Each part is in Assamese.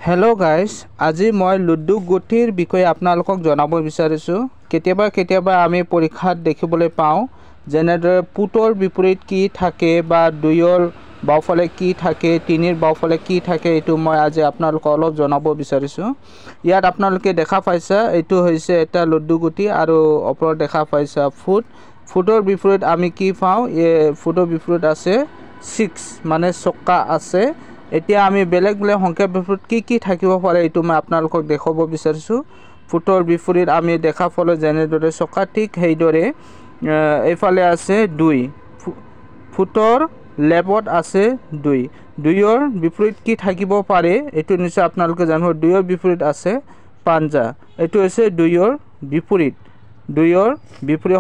Hello guys, আজি মই লুডু গুটিৰ বিষয়ে আপোনালোকক জনাব বিচাৰিছো। কেতিয়াবা আমি পৰীক্ষাত দেখিবলৈ পাওঁ যেনেদৰে পুটৰ বিপৰীত কি থাকে বা দুইৰ বাওফালে কি থাকে, তিনিৰ বাওফালে কি থাকে, এটো মই আজি আপোনালোকক অলপ জনাব বিচাৰিছো। ইয়াত আপোনালোকে দেখা পাইছা এটো হৈছে এটা লুডু গুটি আৰু ওপৰত দেখা পাইছা ফুটৰ বিপৰীত আমি কি পাওঁ, ফুটৰ বিপৰীত আছে 6 মানে চক্কা আছে। এতিয়া আমি বেলেগ সংখ্যাৰ বিপৰীত কি থাকিব পাৰে এটো মই আপোনালোকক দেখাব বিচাৰিছো। ফুটৰ বিপৰীত আমি দেখা পালো যেনেদৰে চক্কা, ঠিক সেইদৰে এইফালে আছে 2, ফুটৰ লেফট আছে 2, দুইৰ বিপৰীত কি থাকিব পাৰে এটো নিশ্চয় আপোনালোকে জানিব। দুইৰ বিপৰীত আছে পাঞ্জা, এটো হৈছে দুইৰ বিপৰীত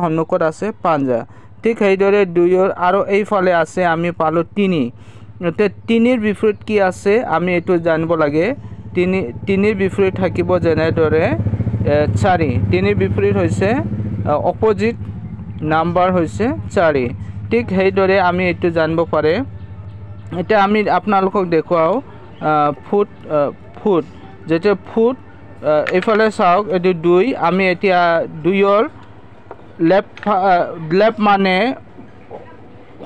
সন্মুখত আছে পাঞ্জা। ঠিক সেইদৰে দুইৰ আৰু এইফালে আছে আমি পালো 3, এতে 3ৰ বিপৰীত কি আছে আমি এটো জানিব লাগে। 3ৰ বিপৰীত থাকিব যেনেদৰে 4, 3ৰ বিপৰীত হৈছে অপোজিট নাম্বাৰ হৈছে 4। ঠিক সেইদৰে আমি এটো জানিব পাৰে। এটা আমি আপোনালোকক দেখুৱাও ফুট যেতে ফুট এইফালে চাওক এটো 2, আমি এতিয়া দুইৰ লেফট মানে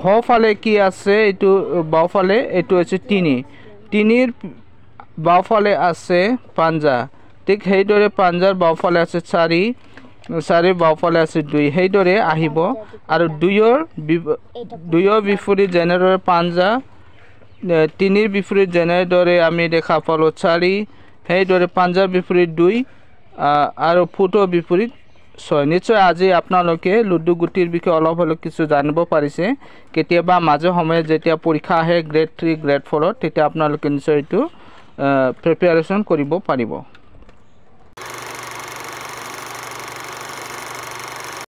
হফালে কি আছে এটো বাওফালে, এটো হৈছে 3ৰ বাওফালে আছে পাঞ্জা। ঠিক সেইদৰে পাঞ্জাৰ বাওফালে আছে 4 বাওফালে আছে 2, সেইদৰে আহিব। আৰু দুইৰ বিপৰীত যেনেদৰে পাঞ্জা, 3ৰ বিপৰীত যেনেদৰে আমি দেখা পালো 4, সেইদৰে পাঞ্জাৰ বিপৰীত 2 আৰু ফুটৰ বিপৰীত 6। নিশ্চয় আজি আপোনালোকে লুডু গুটিৰ বিষয়ে অলপ হলেও কিছু জানিব পাৰিছে। কেতিয়াবা মাজে সময়ে যেতিয়া পৰীক্ষা আহে গ্ৰেড 3 গ্ৰেড 4 তেতিয়া আপোনালোকে নিশ্চয় এটো প্ৰিপাৰেচন কৰিব পাৰিব।